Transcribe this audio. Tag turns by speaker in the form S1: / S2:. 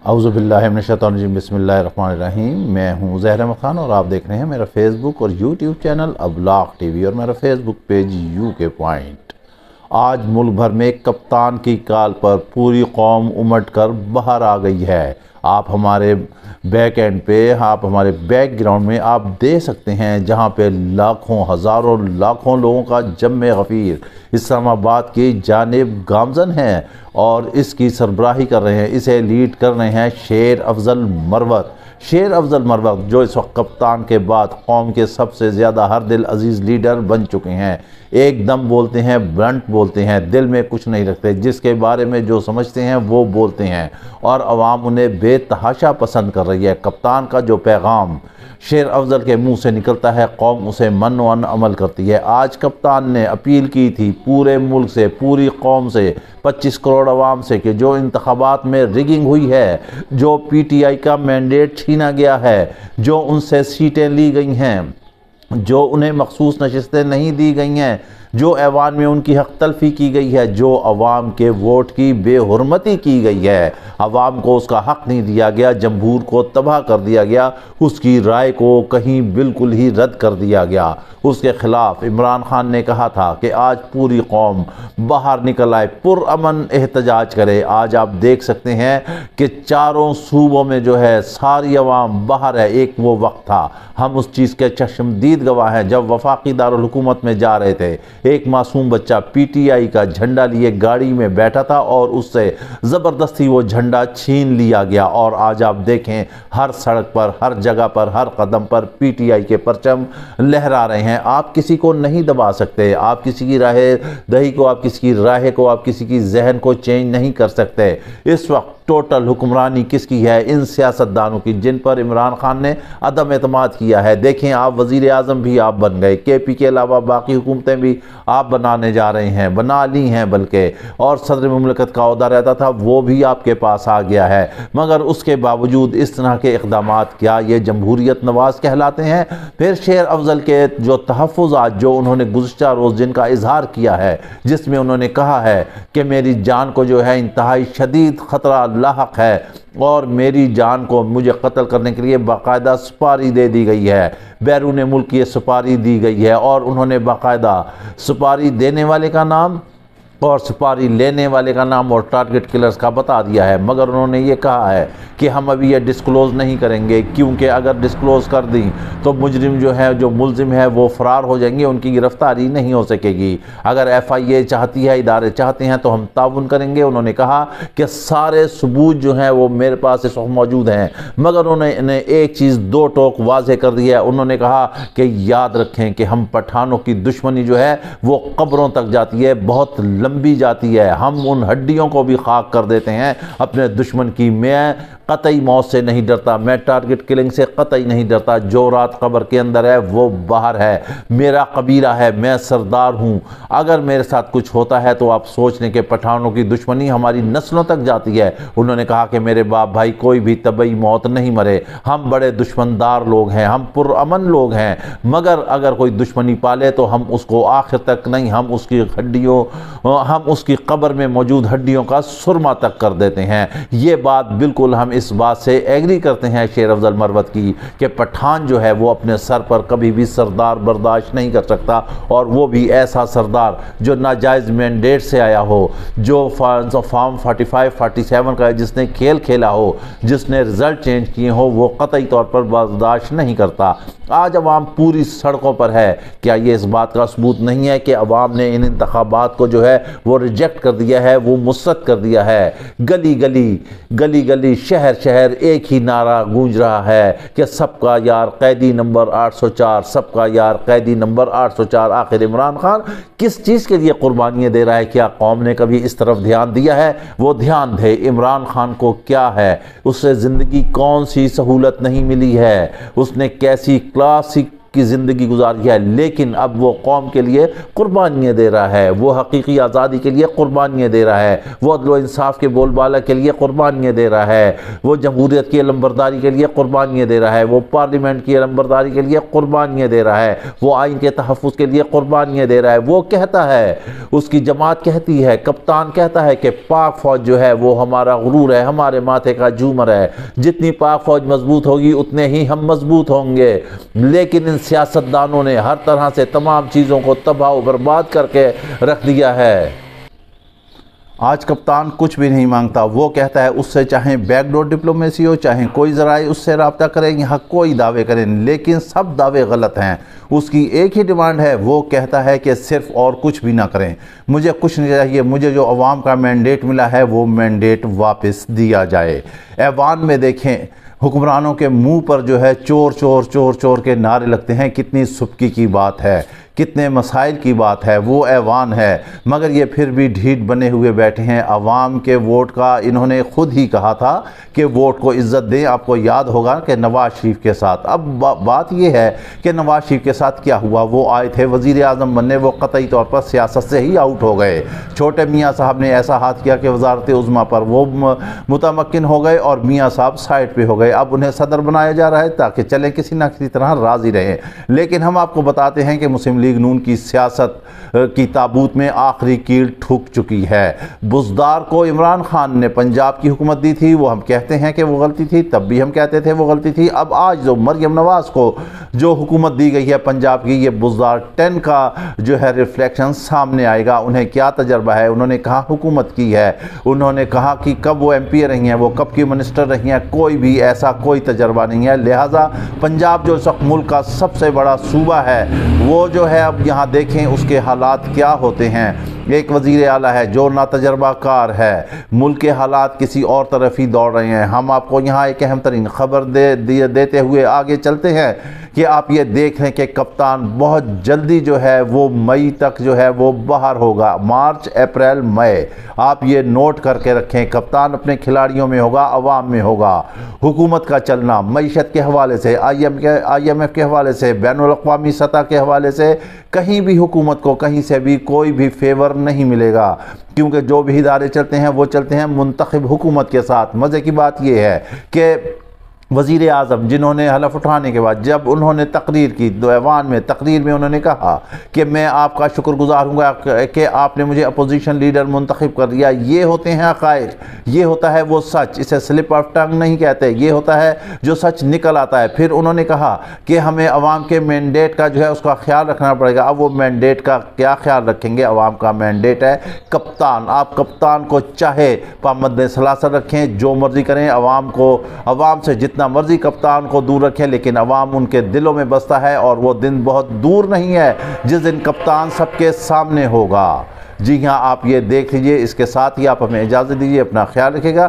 S1: اعوذ باللہ من الشیطان الرجیم، بسم اللہ الرحمن الرحیم۔ میں ہوں زہر احمد خان اور آپ دیکھ رہے ہیں میرا فیس بک اور یوٹیوب چینل ابلاغ ٹی وی اور میرا فیس بک پیج یو کے پوائنٹ۔ آج ملک بھر میں کپتان کی کال پر پوری قوم امٹ کر باہر آ گئی ہے۔ آپ ہمارے بیک اینڈ پہ، آپ ہمارے بیک گراؤنڈ میں آپ دیکھ سکتے ہیں جہاں پہ لاکھوں، ہزاروں، لاکھوں لوگوں کا جمع غفیر اسلام آباد کی جانب گامزن ہے اور اس کی سربراہی کر رہے ہیں، اسے لیڈ کر رہے ہیں شیر افضل مروت۔ شیر افضل مروت جو اس وقت کپتان کے بعد قوم کے سب سے زیادہ ہر دل عزیز لیڈر بن چکے ہیں۔ ایک دم بولتے ہیں، بلنٹ بولتے ہیں، دل میں کچھ نہیں رکھتے، جس کے بارے میں جو سمجھتے ہیں وہ بولتے ہیں اور عوام انہیں بے تحاشا پسند کر رہی ہے۔ کپتان کا جو پیغام شیر افضل کے منہ سے نکلتا ہے، قوم اسے من و عمل کرتی ہے۔ آج کپتان نے اپیل کی تھی پورے ملک سے، پوری قوم سے، 25 کروڑ عوام سے کہ جو انتخابات میں ریگنگ ہوئی ہے، جو پی ٹی آئی کا مینڈیٹ چھینا گیا ہے، جو ان سے سیٹیں لی گئی ہیں، جو انہیں مخصوص نشستیں نہیں دی گئی ہیں، جو ایوان میں ان کی حق تلفی کی گئی ہے، جو عوام کے ووٹ کی بے حرمتی کی گئی ہے، عوام کو اس کا حق نہیں دیا گیا، جمہور کو تباہ کر دیا گیا، اس کی رائے کو کہیں بالکل ہی رد کر دیا گیا۔ اس کے خلاف عمران خان نے کہا تھا کہ آج پوری قوم باہر نکل آئے، پرامن احتجاج کرے۔ آج آپ دیکھ سکتے ہیں کہ چاروں صوبوں میں جو ہے ساری عوام باہر ہے۔ ایک وہ وقت تھا، ہم اس چیز کے چشمدید گواہ ہیں، جب وفاقی دارالحکومت میں جا رہے تھے، ایک معصوم بچہ پی ٹی آئی کا جھنڈا لیے گاڑی میں بیٹھا تھا اور اس سے زبردستی وہ جھنڈا چھین لیا گیا، اور آج آپ دیکھیں ہر سڑک پر، ہر جگہ پر، ہر قدم پر پی ٹی آئی کے پرچم لہرا رہے ہیں۔ آپ کسی کو نہیں دبا سکتے، آپ کسی کی راہ دہی کو، آپ کسی کی راہ کو، آپ کسی کی ذہن کو چینج نہیں کر سکتے۔ اس وقت ٹوٹل حکمرانی کس کی ہے؟ ان سیاستدانوں کی جن پر عمران خان نے عدم اعتماد کیا ہے۔ دیکھیں آپ وزیر اعظم بھی آپ بن گئے، کے پی کے علاوہ باقی حکومتیں بھی آپ بنانے جا رہے ہیں، بنا لی ہیں بلکہ، اور صدر مملکت کا عہدہ رہتا تھا وہ بھی آپ کے پاس آ گیا ہے، مگر اس کے باوجود اس طرح کے اقدامات کیا یہ جمہوریت نواز کہلاتے ہیں؟ پھر شیر افضل کے جو تحفظات جو انہوں نے گزشتہ روز جن کا اظہار کیا ہے، جس میں انہوں نے کہا ہے کہ میری جان کو جو ہے انتہائی شدید خطرہ لاحق ہے اور میری جان کو مجھے قتل کرنے کے لیے باقاعدہ سپاری دے دی گئی ہے، بیرون ملک یہ سپاری دی گئی ہے، اور انہوں نے باقاعدہ سپاری دینے والے کا نام اور سپاری لینے والے کا نام اور ٹارگٹ کلرز کا بتا دیا ہے، مگر انہوں نے یہ کہا ہے کہ ہم ابھی یہ ڈسکلوز نہیں کریں گے، کیونکہ اگر ڈسکلوز کر دیں تو مجرم جو ہے، جو ملزم ہے وہ فرار ہو جائیں گے، ان کی گرفتاری نہیں ہو سکے گی۔ اگر ایف آئی اے چاہتی ہے، ادارے چاہتے ہیں تو ہم تعاون کریں گے۔ انہوں نے کہا کہ سارے ثبوت جو ہیں وہ میرے پاس اس وقت موجود ہیں، مگر انہوں نے ایک چیز دو ٹوک واضح کر دی ہے۔ انہوں نے کہا کہ یاد رکھیں کہ ہم پٹھانوں کی دشمنی جو ہے وہ قبروں تک جاتی ہے، بہت لمبی جاتی ہے، ہم ان ہڈیوں کو بھی خاک کر دیتے ہیں اپنے دشمن کی۔ میں قطعی موت سے نہیں ڈرتا، میں ٹارگٹ کلنگ سے قطعی نہیں ڈرتا، جو رات قبر کے اندر ہے وہ باہر ہے، میرا قبیلہ ہے، میں سردار ہوں، اگر میرے ساتھ کچھ ہوتا ہے تو آپ سوچ لیں کہ پٹھانوں کی دشمنی ہماری نسلوں تک جاتی ہے۔ انہوں نے کہا کہ میرے باپ بھائی کوئی بھی طبعی موت نہیں مرے، ہم بڑے دشمندار لوگ ہیں، ہم پرامن لوگ ہیں، مگر اگر کوئی دشمنی پالے تو ہم اس کو آخر تک نہیں، ہم اس کی ہڈیوں، ہم اس کی قبر میں موجود ہڈیوں کا سرما تک کر دیتے ہیں۔ یہ بات بالکل ہم اس بات سے ایگری کرتے ہیں شیر افضل مروت کی کہ پٹھان جو ہے وہ اپنے سر پر کبھی بھی سردار برداشت نہیں کر سکتا، اور وہ بھی ایسا سردار جو ناجائز مینڈیٹ سے آیا ہو، جو فارم 45 47 کا ہے، جس نے کھیل کھیلا ہو، جس نے رزلٹ چینج کیے ہو، وہ قطعی طور پر برداشت نہیں کرتا۔ آج عوام پوری سڑکوں پر ہے۔ کیا یہ اس بات کا ثبوت نہیں ہے کہ عوام نے ان انتخابات کو جو ہے وہ ریجیکٹ کر دیا ہے، وہ مسرت کر دیا ہے؟ گلی گلی، گلی گلی، شہر شہر ایک ہی نعرہ گونج رہا ہے کہ سب کا یار قیدی نمبر 804، سب کا یار قیدی نمبر 804۔ آخر عمران خان کس چیز کے لیے قربانیاں دے رہا ہے؟ کیا قوم نے کبھی اس طرف دھیان دیا ہے؟ وہ دھیان دے، عمران خان کو کیا ہے، اس سے زندگی کون سی سہولت نہیں ملی ہے، اس نے کیسی کی زندگی گزاری ہے، لیکن اب وہ قوم کے لیے قربانیاں دے رہا ہے، وہ حقیقی آزادی کے لیے قربانیاں دے رہا ہے، وہ عدل و انصاف کے بول بالا کے لیے قربانیاں دے رہا ہے، وہ جمہوریت کی علمبرداری کے لیے قربانیاں دے رہا ہے، وہ پارلیمنٹ کی علمبرداری کے لیے قربانیاں دے رہا ہے، وہ آئین کے تحفظ کے لیے قربانیاں دے رہا ہے۔ وہ کہتا ہے، اس کی جماعت کہتی ہے، کپتان کہتا ہے کہ پاک فوج جو ہے وہ ہمارا غرور ہے، ہمارے ماتھے کا جھومر ہے، جتنی پاک فوج مضبوط ہوگی اتنے ہی ہم مضبوط ہوں گے۔ لیکن ان سیاستدانوں نے ہر طرح سے تمام چیزوں کو تباہ و برباد کر کے رکھ دیا ہے۔ آج کپتان کچھ بھی نہیں مانگتا، وہ کہتا ہے اس سے چاہیں بیک ڈور ڈپلومیسی ہو، چاہیں کوئی ذرائع اس سے رابطہ کریں، یہاں کوئی دعوے کریں، لیکن سب دعوے غلط ہیں۔ اس کی ایک ہی ڈیمانڈ ہے، وہ کہتا ہے کہ صرف اور کچھ بھی نہ کریں، مجھے کچھ نہیں چاہیے، مجھے جو عوام کا مینڈیٹ ملا ہے وہ مینڈیٹ واپس دیا جائے۔ ایوان میں دیکھیں، حکمرانوں کے منہ پر جو ہے چور چور چور چور کے نعرے لگتے ہیں، کتنی سبکی کی بات ہے، کتنے مسائل کی بات ہے، وہ ایوان ہے، مگر یہ پھر بھی ڈھیٹ بنے ہوئے بیٹھے ہیں۔ عوام کے ووٹ کا انہوں نے خود ہی کہا تھا کہ ووٹ کو عزت دیں۔ آپ کو یاد ہوگا کہ نواز شریف کے ساتھ، اب بات یہ ہے کہ نواز شریف کے ساتھ کیا ہوا، وہ آئے تھے وزیر اعظم بننے، وہ قطعی طور پر سیاست سے ہی آؤٹ ہو گئے۔ چھوٹے میاں صاحب نے ایسا ہاتھ کیا کہ وزارت عظمیٰ پر وہ متمکن ہو گئے اور میاں صاحب سائٹ پہ ہو گئے۔ اب انہیں صدر بنایا جا رہا ہے تاکہ چلیں کسی نہ کسی طرح راضی رہیں، لیکن ہم آپ کو بتاتے ہیں کہ مسلم لیگ نون کی سیاست کی تابوت میں آخری کیل ٹھک چکی ہے۔ بزدار کو عمران خان نے پنجاب کی حکومت دی تھی، وہ ہم کہتے ہیں کہ وہ غلطی تھی، تب بھی ہم کہتے تھے وہ غلطی تھی۔ اب آج جو مریم نواز کو جو حکومت دی گئی ہے پنجاب کی، یہ بزدار 10 کا جو ہے ریفلیکشن سامنے آئے گا۔ انہیں کیا تجربہ ہے، انہوں نے کہاں حکومت کی ہے، انہوں نے کہا کہ کب وہ ایم پی رہی ہیں، وہ کب کی منسٹر رہی ہیں، کوئی بھی ایسا کوئی تجربہ نہیں ہے۔ لہٰذا پنجاب جو اس وقت ملک کا سب سے بڑا صوبہ ہے، وہ جو ہے اب یہاں دیکھیں اس کے حالات کیا ہوتے ہیں۔ ایک وزیر اعلیٰ ہے جو ناتجربہ کار ہے، ملک کے حالات کسی اور طرف ہی دوڑ رہے ہیں۔ ہم آپ کو یہاں ایک اہم ترین خبر دیتے ہوئے آگے چلتے ہیں کہ آپ یہ دیکھ لیں کہ کپتان بہت جلدی جو ہے وہ مئی تک جو ہے وہ باہر ہوگا، مارچ اپریل مئی، آپ یہ نوٹ کر کے رکھیں۔ کپتان اپنے کھلاڑیوں میں ہوگا، عوام میں ہوگا۔ حکومت کا چلنا معیشت کے حوالے سے، آئی ایم ایف کے حوالے سے، بین الاقوامی سطح کے حوالے سے کہیں بھی حکومت کو کہیں سے بھی کوئی بھی فیور نہیں ملے گا، کیونکہ جو بھی ادارے چلتے ہیں وہ چلتے ہیں منتخب حکومت کے ساتھ۔ مزے کی بات یہ ہے کہ وزیر اعظم جنہوں نے حلف اٹھانے کے بعد جب انہوں نے تقریر کی ایوان میں، تقریر میں انہوں نے کہا کہ میں آپ کا شکر گزار ہوں گا کہ آپ نے مجھے اپوزیشن لیڈر منتخب کر دیا۔ یہ ہوتے ہیں حقائق، یہ ہوتا ہے وہ سچ، اسے سلپ آف ٹنگ نہیں کہتے، یہ ہوتا ہے جو سچ نکل آتا ہے۔ پھر انہوں نے کہا کہ ہمیں عوام کے مینڈیٹ کا جو ہے اس کا خیال رکھنا پڑے گا۔ اب وہ مینڈیٹ کا کیا خیال رکھیں گے؟ عوام کا مینڈیٹ ہے کپتان۔ آپ کپتان کو چاہے پابند سلاسل رکھیں، جو مرضی کریں، عوام سے جتنا مرضی کپتان کو دور رکھیں، لیکن عوام ان کے دلوں میں بستا ہے، اور وہ دن بہت دور نہیں ہے جس دن کپتان سب کے سامنے ہوگا۔ جی ہاں، آپ یہ دیکھ لیجئے۔ اس کے ساتھ ہی آپ ہمیں اجازت دیجئے، اپنا خیال رکھے گا۔